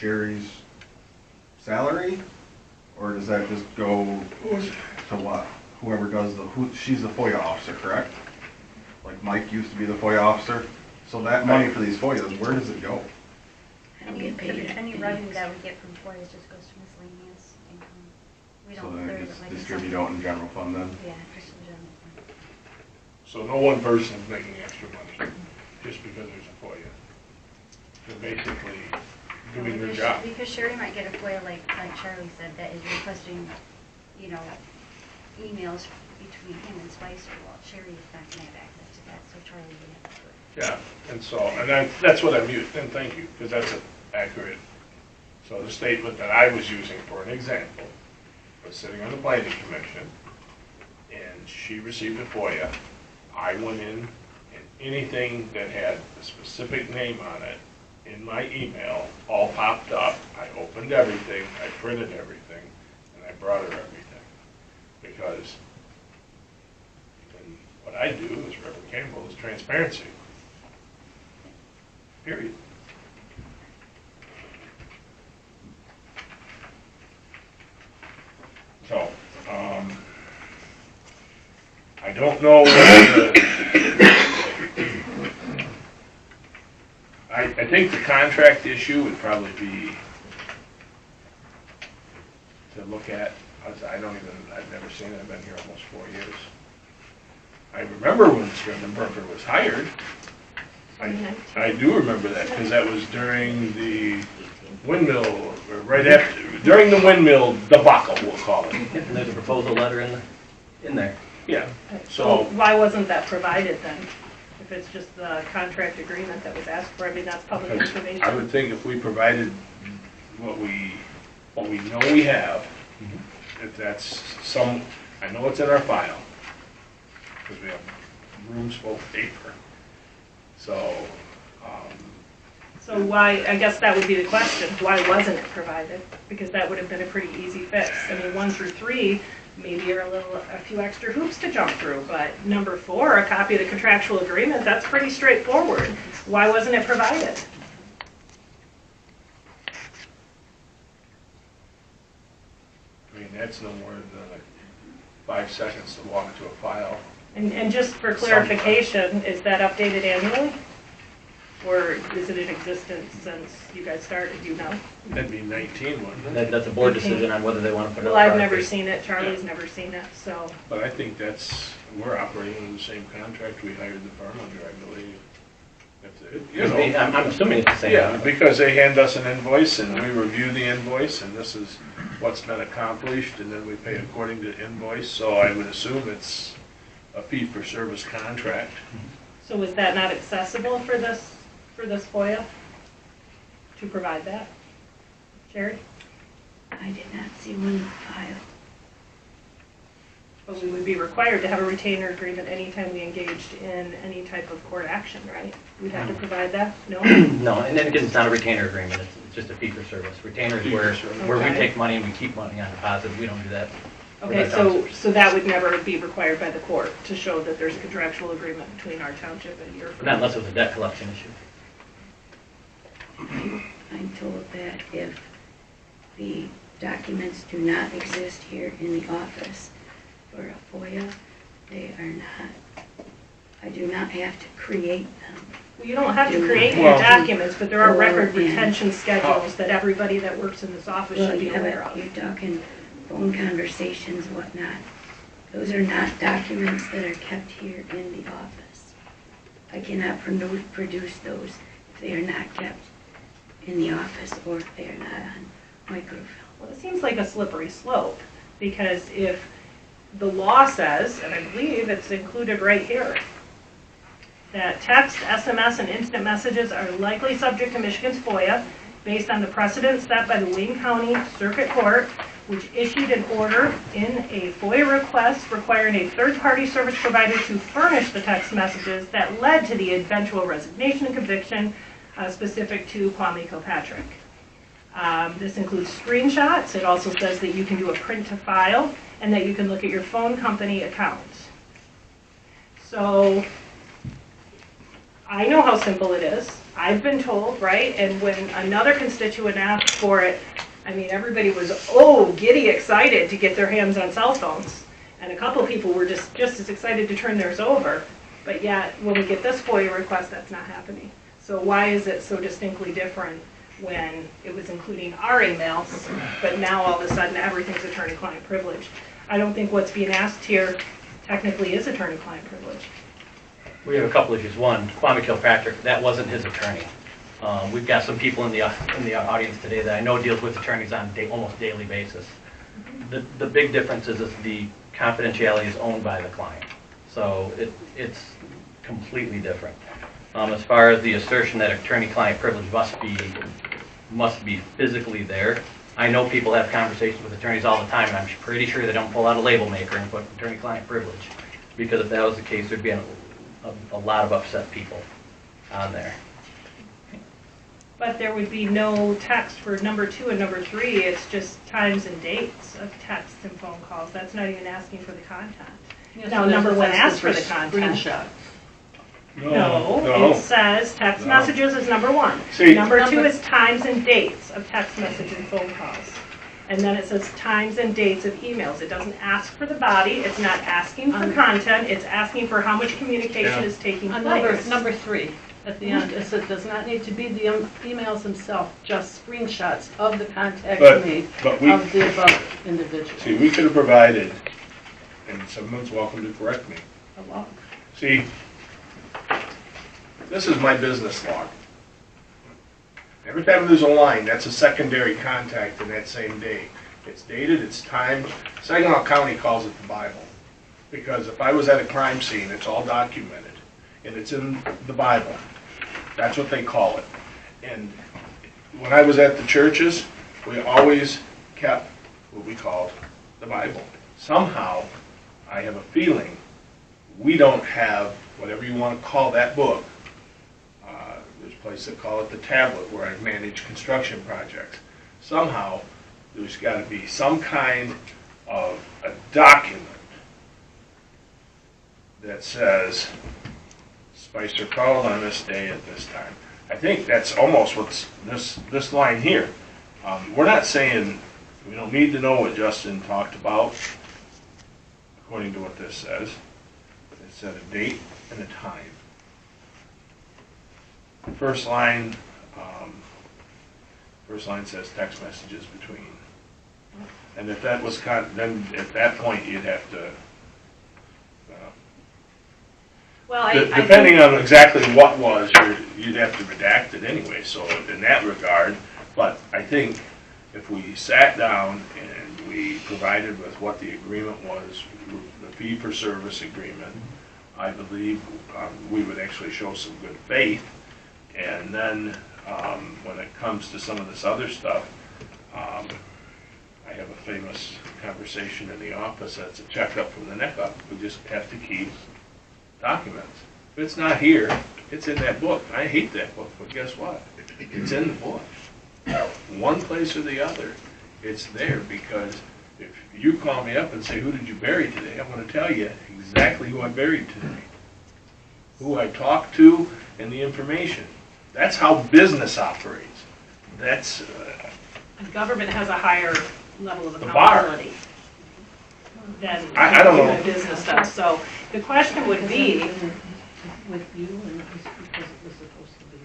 Sherry's salary? Or does that just go to what? Whoever does she's the FOIA officer, correct? Like Mike used to be the FOIA officer? So that money for these FOIAs, where does it go? Any revenue that we get from FOIAs just goes to miscellaneous income. We So don't, then there's it's like distribute out in general fund then? Yeah, just in general fund. So no one person is making extra money just because there's a FOIA. They're basically doing their job. Because Sherry might get a FOIA, like Charlie said, that is requesting, emails between him and Spicer. Well, Sherry is not going to have access to that, so Charlie would have to do it. Yeah, and so, and that's what I'm using, and thank you, because that's accurate. So the statement that I was using for an example was sitting on the planning commission, and she received a FOIA. I went in, and anything that had a specific name on it in my email all popped up. I opened everything, I printed everything, and I brought her everything. Because what I do as Reverend Campbell is transparency. Period. So, I don't know. I think the contract issue would probably be to look at. I've never seen it. I've been here almost 4 years. I remember when Sternberger was hired. I do remember that because that was during the windmill, or right after, during the windmill debacle, we'll call it. And there's a proposal letter in there. Yeah. So why wasn't that provided then? If it's just the contract agreement that was asked for, I mean, that's public information. I would think if we provided what we know we have, if that's I know it's in our file, because we have rooms full of paper. So, So why, I guess that would be the question, why wasn't it provided? Because that would have been a pretty easy fix. I mean, 1 through 3, maybe are a few extra hoops to jump through, but number 4, a copy of the contractual agreement, that's pretty straightforward. Why wasn't it provided? I mean, that's no more than 5 seconds to walk to a file. And just for clarification, is that updated annually? Or is it in existence since you guys started, do you know? That'd be 19, wouldn't it? That's a board decision on whether they want to put it Well, out. I've never seen it, Charlie's never seen it, so. But I think we're operating under the same contract we hired the firm under, I believe. I'm assuming it's the same. Yeah, because they hand us an invoice and we review the invoice and this is what's been accomplished and then we pay according to the invoice. So I would assume it's a fee-for-service contract. So was that not accessible for this FOIA? To provide that? Sherry? I did not see one in the file. But we would be required to have a retainer agreement anytime we engaged in any type of court action, right? We'd have to provide that? No? No, and then again, it's not a retainer agreement, it's just a fee for service. Retainer is where we Okay. take money and we keep money on deposit, we don't do that. Okay, so that would never be required by the court to show that there's a contractual agreement between our township and your firm? Not unless it was a debt collection issue. I'm told that if the documents do not exist here in the office for a FOIA, they are not, I do not have to create them. Well, you don't have to create new Well- documents, but there are record Or in- retention schedules that everybody that works in this office Well, should be yeah, aware but of. you're talking phone conversations, whatnot. Those are not documents that are kept here in the office. I cannot produce those if they are not kept in the office or if they are not on microfilm. Well, it seems like a slippery slope, because if the law says, and I believe it's included right here, that text, SMS, and instant messages are likely subject to Michigan's FOIA based on the precedent set by the Wayne County Circuit Court, which issued an order in a FOIA request requiring a third-party service provider to furnish the text messages that led to the eventual resignation and conviction specific to Kwame Kilpatrick. This includes screenshots. It also says that you can do a print to file and that you can look at your phone company accounts. So I know how simple it is. I've been told, right? And when another constituent asked for it, I mean, everybody was, giddy excited to get their hands on cell phones. And a couple people were just as excited to turn theirs over. But yet, when we get this FOIA request, that's not happening. So why is it so distinctly different when it was including our emails, but now all of a sudden everything's attorney-client privilege? I don't think what's being asked here technically is attorney-client privilege. We have a couple issues. One, Kwame Kilpatrick, that wasn't his attorney. We've got some people in the audience today that I know deals with attorneys on almost daily basis. The big difference is that the confidentiality is owned by the client. So it's completely different. As far as the assertion that attorney-client privilege must be physically there, I know people have conversations with attorneys all the time, and I'm pretty sure they don't pull out a label maker and put attorney-client privilege. Because if that was the case, there'd be a lot of upset people on there. But there would be no text for number 2 and number 3. It's just times and dates of texts and phone calls. That's not even asking for the content. Now, number 1 asks for the content. Screenshot. No, it says text messages is number 1. See- Number 2 is times and dates of text message and phone calls. And then it says times and dates of emails. It doesn't ask for the body. It's not asking for content. It's asking for how much communication is taking On place. number 3, at the end, it says, does not need to be the emails themselves, just screenshots of the contact But- made but we- of the above individual. See, we could have provided, and someone's welcome to correct me. A log. See, this is my business log. Every time there's a line, that's a secondary contact in that same day. It's dated, it's timed. Saginaw County calls it the Bible. Because if I was at a crime scene, it's all documented, and it's in the Bible. That's what they call it. And when I was at the churches, we always kept what we called the Bible. Somehow, I have a feeling we don't have, whatever you want to call that book, there's a place that call it the tablet where I manage construction projects. Somehow, there's got to be some kind of a document that says Spicer called on this day at this time. I think that's almost what's this line here. We're not saying we don't need to know what Justin talked about, according to what this says. It said a date and a time. First line says text messages between. And if that was then at that point you'd have to, Well, I depending on exactly what was, you'd have to redact it anyway. So in that regard, but I think if we sat down and we provided with what the agreement was, the fee for service agreement, I believe we would actually show some good faith. And then when it comes to some of this other stuff, I have a famous conversation in the office that's a checkup from the neck up. We just have to keep documents. If it's not here, it's in that book. I hate that book, but guess what? It's in the book. One place or the other, it's there, because if you call me up and say, who did you bury today? I'm going to tell you exactly who I buried today, who I talked to, and the information. That's how business operates. That's The government has a higher level of The bar. accountability than I don't know. human business does. So the question would be, With you, and it was because it was supposed to be.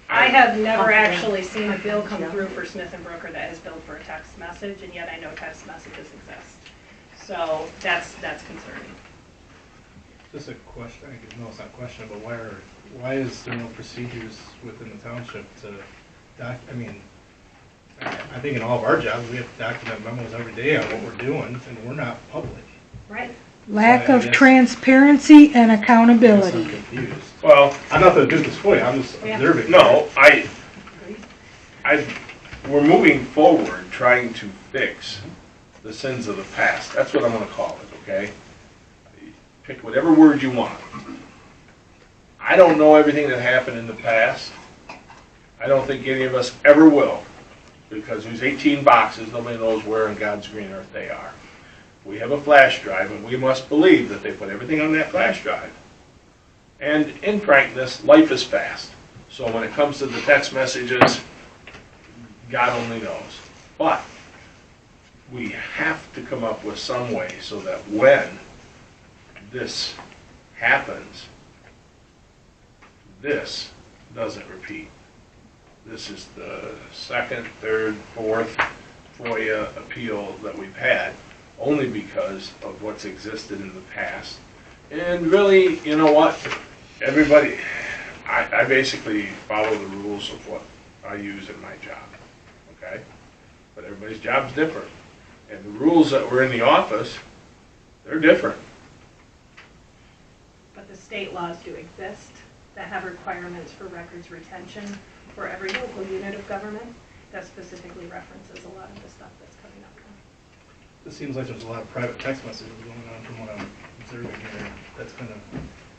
I have never actually seen a bill come through for Smith & Brooker that has billed for a text message, and yet I know text messages exist. So that's concerning. Just a question, no, it's not a question, but why is there no procedures within the township to I think in all of our jobs, we have to document memos every day on what we're doing, and we're not public. Right. Lack So I of guess- transparency and I'm accountability. confused. well, I'm not going to do this for you, I'm just Yeah. observing. no. We're moving forward, trying to fix the sins of the past. That's what I'm going to call it. Okay. Pick whatever word you want. I don't know everything that happened in the past. I don't think any of us ever will, because there's 18 boxes, nobody knows where in God's green earth they are. We have a flash drive, and we must believe that they put everything on that flash drive. And in frankness, life is fast. So when it comes to the text messages, God only knows. But we have to come up with some way so that when this happens, this doesn't repeat. This is the second, third, fourth FOIA appeal that we've had, only because of what's existed in the past. And really, you know what? Everybody, I basically follow the rules of what I use in my job, okay? But everybody's job's different. And the rules that were in the office, they're different. But the state laws do exist that have requirements for records retention for every local unit of government that specifically references a lot of the stuff that's coming up. It seems like there's a lot of private text messages going on from what I'm observing here. That's kind of,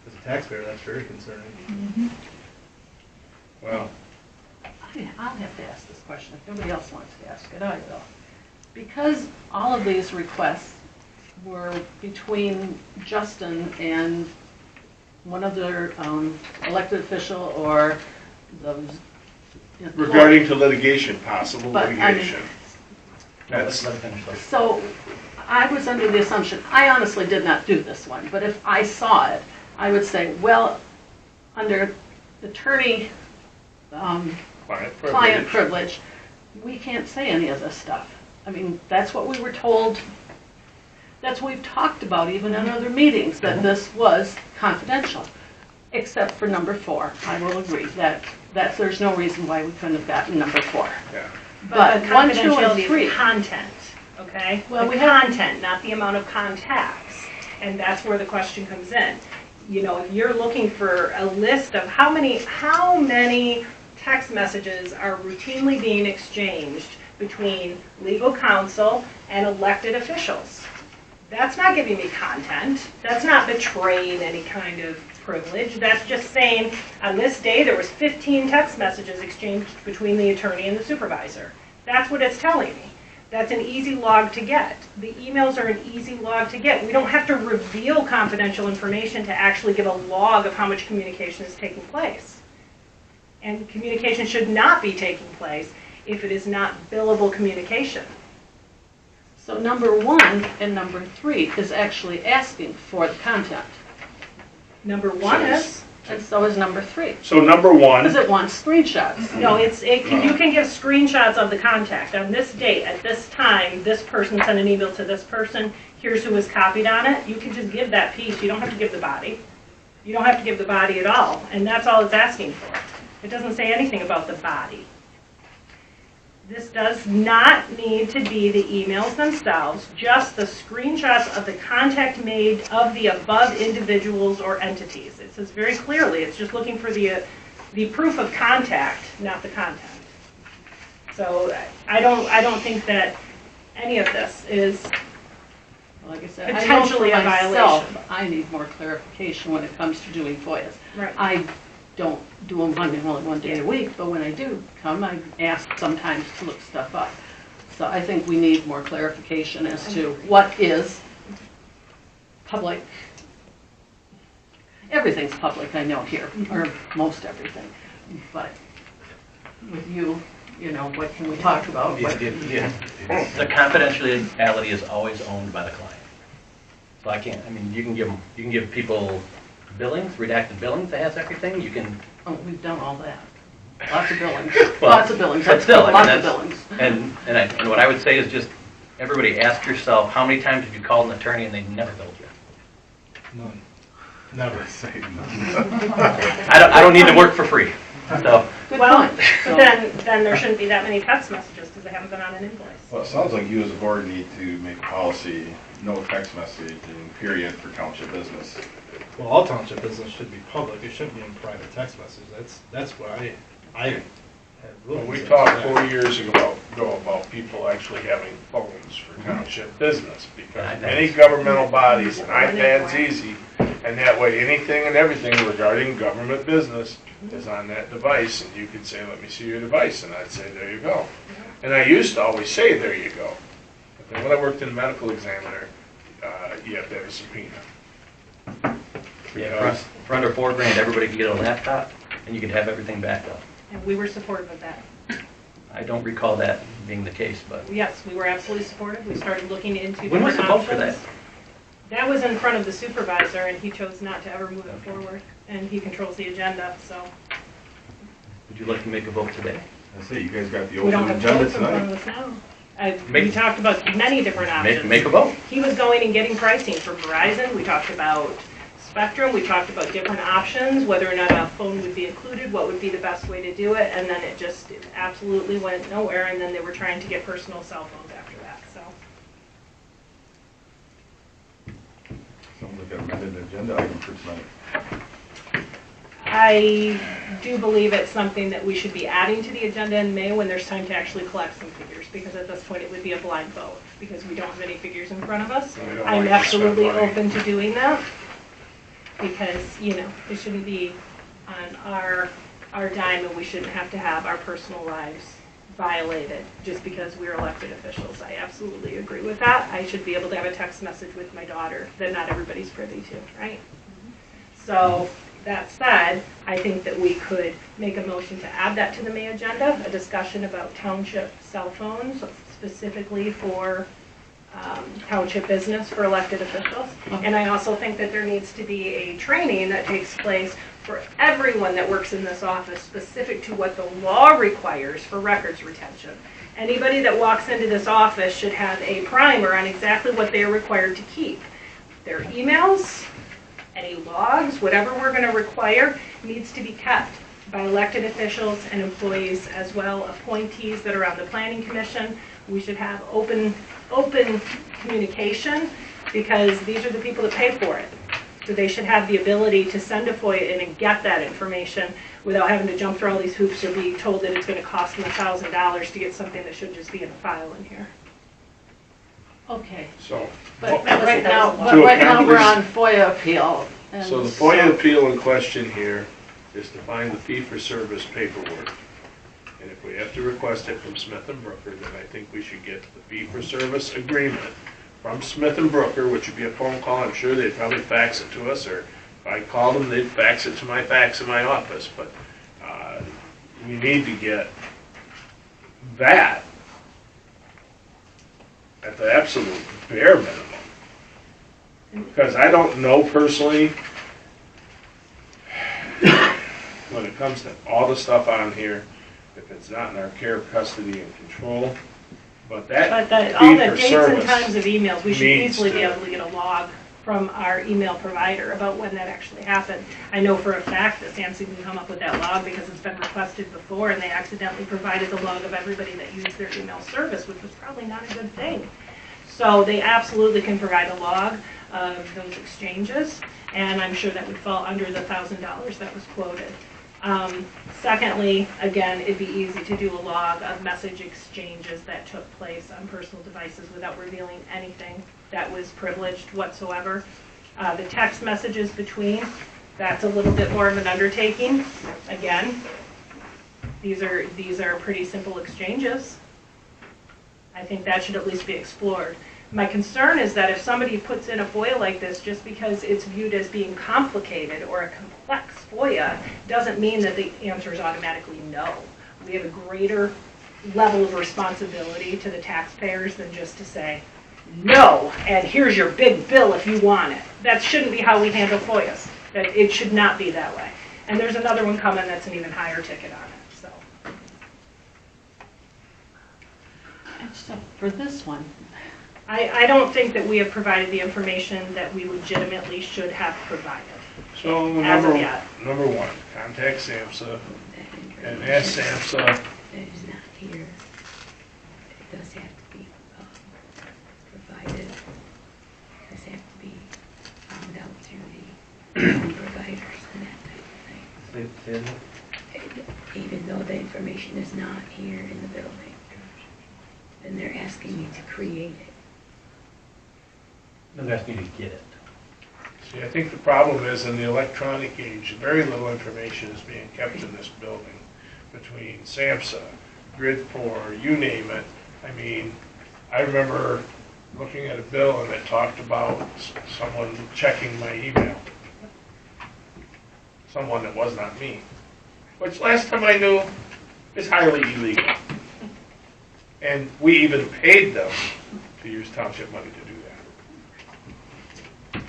as a taxpayer, that's very concerning. Well, I'll have to ask this question. If nobody else wants to ask it, I will. Because all of these requests were between Justin and one other elected official or those. regarding to litigation, possible But, I mean- litigation. Let's That's, let it finish. Let's- So I was under the assumption, I honestly did not do this one, but if I saw it, I would say, well, under attorney client privilege, we can't say any of this stuff. I mean, that's what we were told, that's what we've talked about even in other meetings, that this was confidential, except for number 4. I will agree that there's no reason why we couldn't have gotten number 4. Yeah. But the 1, 2, and confidentiality 3. is content, okay? Well, The we have- content, not the amount of contacts. And that's where the question comes in. You know, if you're looking for a list of how many text messages are routinely being exchanged between legal counsel and elected officials, that's not giving me content. That's not betraying any kind of privilege. That's just saying, on this day, there was 15 text messages exchanged between the attorney and the supervisor. That's what it's telling me. That's an easy log to get. The emails are an easy log to get. We don't have to reveal confidential information to actually give a log of how much communication is taking place. And communication should not be taking place if it is not billable communication. So number 1 and number 3 is actually asking for the content, Number 1 is, and so is number 3. So number Because 1, it wants screenshots. no, you can give screenshots of the contact. On this date, at this time, this person sent an email to this person, here's who was copied on it. You can just give that piece. You don't have to give the body. You don't have to give the body at all, and that's all it's asking for. It doesn't say anything about the body. This does not need to be the emails themselves, just the screenshots of the contact made of the above individuals or entities. It says very clearly, it's just looking for the proof of contact, not the content. So I don't think that any of this is, Like I said, Potentially I a know for myself, violation. I need more clarification when it comes to doing FOIAs. right. I don't do them only one day a week, but when I do come, I ask sometimes to look stuff up. So I think we need more clarification as to what is public. Everything's public, I know here, or most everything. But with you, you know, what can we talk about? What- The confidentiality is always owned by the client. So I can't, I mean, you can give people billings, redacted billings, that has everything, you can, Oh, we've done all that. Lots of billings, Well, lots of billings, but still, I mean, lots of that's- billings. and what I would say is just, everybody ask yourself, how many times have you called an attorney and they never billed you? None. Never. I don't need to work for free, so. Good Well, point. but then there shouldn't be that many text messages because they haven't been on an invoice. Well, it sounds like you as a board need to make a policy, no text messaging, period, for township business. Well, all township business should be public. It shouldn't be in private text messages. That's what I had well, really. we concerns talked with that. 4 years ago about people actually having phones for township business, because many governmental bodies, and iPad's easy, and that way anything and everything regarding government business is on that device, and you could say, let me see your device, and I'd say, there you go. And I used to always say, there you go. But then when I worked in a medical examiner, you have to have a subpoena. Yeah, for under $4,000, everybody could get a laptop, and you could have everything backed up. And we were supportive of that. I don't recall that being the case, but Yes, we were absolutely supportive. We started looking into when was different the vote for options. that? That was in front of the supervisor, and he chose not to ever move it forward, and he controls the agenda, so. Would you like to make a vote today? I say, you guys got the We don't open have agenda votes in front tonight. of us now. We Make- talked about many different options. Make a vote. He was going and getting pricing for Verizon. We talked about Spectrum. We talked about different options, whether or not a phone would be included, what would be the best way to do it, and then it absolutely went nowhere, and then they were trying to get personal cell phones after that, so. Sounds like an amended agenda item for tonight. I do believe it's something that we should be adding to the agenda in May when there's time to actually collect some figures, because at this point it would be a blind vote, because we don't have any figures in front of us. We don't I'm like to spend absolutely money. open to doing that, because, you know, it shouldn't be on our dime, and we shouldn't have to have our personal lives violated just because we're elected officials. I absolutely agree with that. I should be able to have a text message with my daughter that not everybody's privy to, right? So, that said, I think that we could make a motion to add that to the May agenda, a discussion about township cell phones, specifically for township business for elected officials. And I also think that there needs to be a training that takes place for everyone that works in this office, specific to what the law requires for records retention. Anybody that walks into this office should have a primer on exactly what they are required to keep. Their emails, any logs, whatever we're going to require, needs to be kept by elected officials and employees, as well appointees that are on the planning commission. We should have open communication, because these are the people that pay for it. So they should have the ability to send a FOIA in and get that information without having to jump through all these hoops or be told that it's going to cost them $1,000 to get something that should just be in a file in here. Okay, So, but That was right now, 1,000. right now we're on accomplish- FOIA appeal. and so the FOIA appeal in question here is to find the fee-for-service paperwork. And if we have to request it from Smith and Brooker, then I think we should get the fee-for-service agreement from Smith and Brooker, which would be a phone call. I'm sure they'd probably fax it to us, or if I called them, they'd fax it to my fax in my office. But we need to get that at the absolute bare minimum. Because I don't know personally, when it comes to all the stuff on here, if it's not in our care, custody, and control, but that All the dates and fee-for-service times of emails, we should needs easily be to- able to get a log from our email provider about when that actually happened. I know for a fact that Samson can come up with that log because it's been requested before, and they accidentally provided the log of everybody that used their email service, which was probably not a good thing. So they absolutely can provide a log of those exchanges, and I'm sure that would fall under the $1,000 that was quoted. Secondly, again, it'd be easy to do a log of message exchanges that took place on personal devices without revealing anything that was privileged whatsoever. The text messages between, that's a little bit more of an undertaking. Again, these are pretty simple exchanges. I think that should at least be explored. My concern is that if somebody puts in a FOIA like this, just because it's viewed as being complicated or a complex FOIA, doesn't mean that the answer is automatically no. We have a greater level of responsibility to the taxpayers than just to say, no, and here's your big bill if you want it. That shouldn't be how we handle FOIAs. That it should not be that way. And there's another one coming that's an even higher ticket on it, so. And so for this one, I don't think that we have provided the information that we legitimately should have provided. So As of yet. number one, contact SAMHSA and ask SAMHSA. That is not here. It does have to be provided. It does have to be found out through the phone providers and that type of thing. Even though the information is not here in the building, then they're asking me to create it. I'm asking you to get it. See, I think the problem is in the electronic age, very little information is being kept in this building between SAMHSA, Grid4, you name it. I mean, I remember looking at a bill and it talked about someone checking my email. someone that was not me. Which last time I knew is highly illegal. And we even paid them to use township money to do that.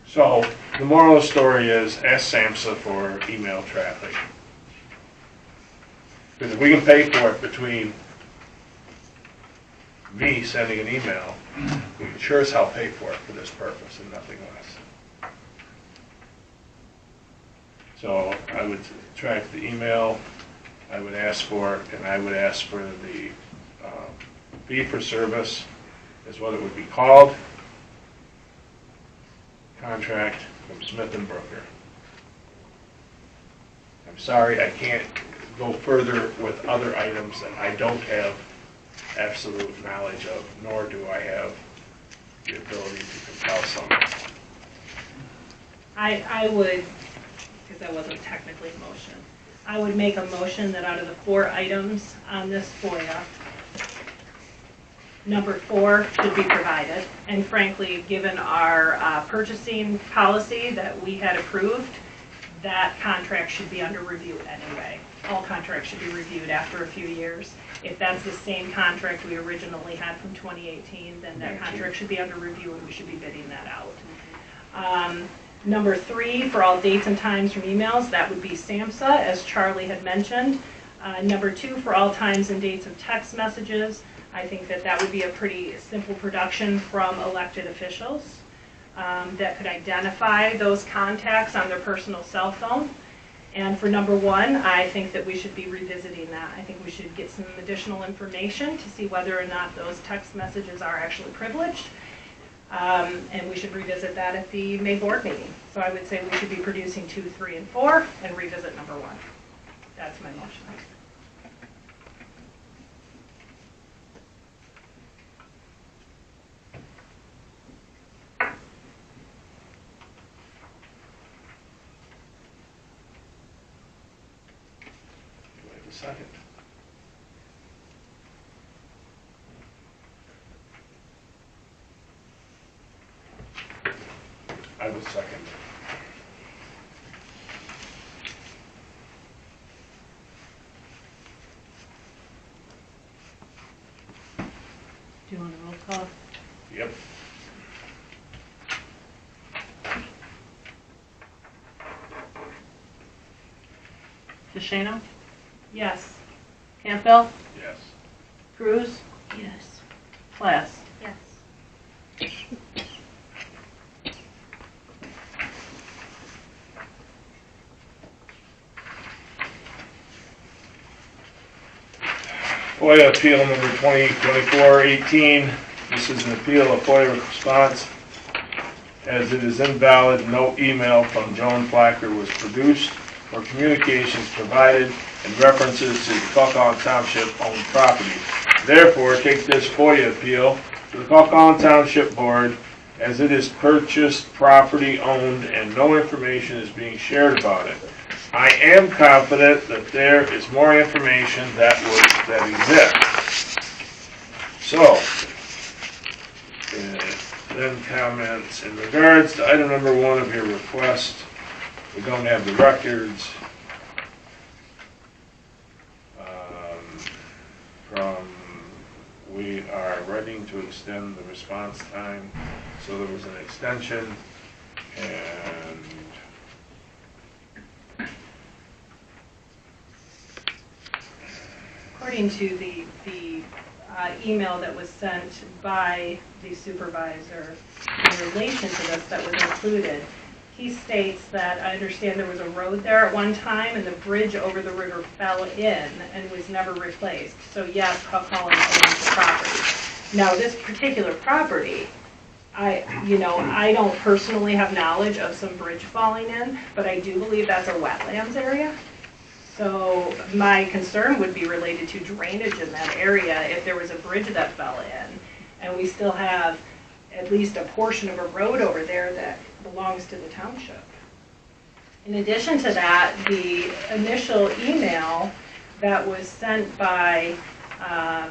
So, the moral of the story is, ask SAMHSA for email traffic. Because if we can pay for it between me sending an email, we can sure as hell pay for it for this purpose and nothing less. So I would track the email, I would ask for, and I would ask for the fee for service is what it would be called. Contract from Smith & Brooker. I'm sorry, I can't go further with other items that I don't have absolute knowledge of, nor do I have the ability to compel someone. I would, because that wasn't technically a motion, I would make a motion that out of the 4 items on this FOIA, number 4 should be provided. And frankly, given our purchasing policy that we had approved, that contract should be under review anyway. All contracts should be reviewed after a few years. If that's the same contract we originally had from 2018, then that contract should be under review and we should be bidding that out. Number 3, for all dates and times from emails, that would be SAMHSA, as Charlie had mentioned. Number 2, for all times and dates of text messages, I think that that would be a pretty simple production from elected officials that could identify those contacts on their personal cell phone. And for number 1, I think that we should be revisiting that. I think we should get some additional information to see whether or not those text messages are actually privileged. And we should revisit that at the May board meeting. So I would say we should be producing 2, 3, and 4 and revisit number 1. That's my motion. Do I have a second? I would second. Do you want a roll call? Yep. DeShano? Yes. Campbell? Yes. Cruz? Yes. Class? Yes. FOIA appeal number 2024-18. This is an appeal of FOIA response. As it is invalid, no email from Joan Flacker was produced or communications provided and references to the Calhoun Township owned property. Therefore, take this FOIA appeal to the Calhoun Township Board as it is purchased property owned and no information is being shared about it. I am confident that there is more information that exists. So, then comments in regards to item number 1 of your request. We don't have the records we are ready to extend the response time, so there was an extension, and According to the email that was sent by the supervisor in relation to this that was included, he states that I understand there was a road there at one time and the bridge over the river fell in and was never replaced. So yes, Calhoun owns the property. Now this particular property, I don't personally have knowledge of some bridge falling in, but I do believe that's a wetlands area. So my concern would be related to drainage in that area if there was a bridge that fell in. And we still have at least a portion of a road over there that belongs to the township. In addition to that, the initial email that was sent by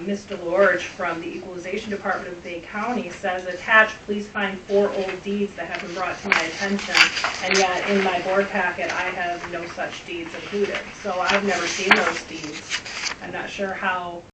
Ms. DeLorge from the Equalization Department of Bay County says, attached, please find 4 old deeds that have been brought to my attention. And yet, in my board packet, I have no such deeds included. So I've never seen those deeds. I'm not sure how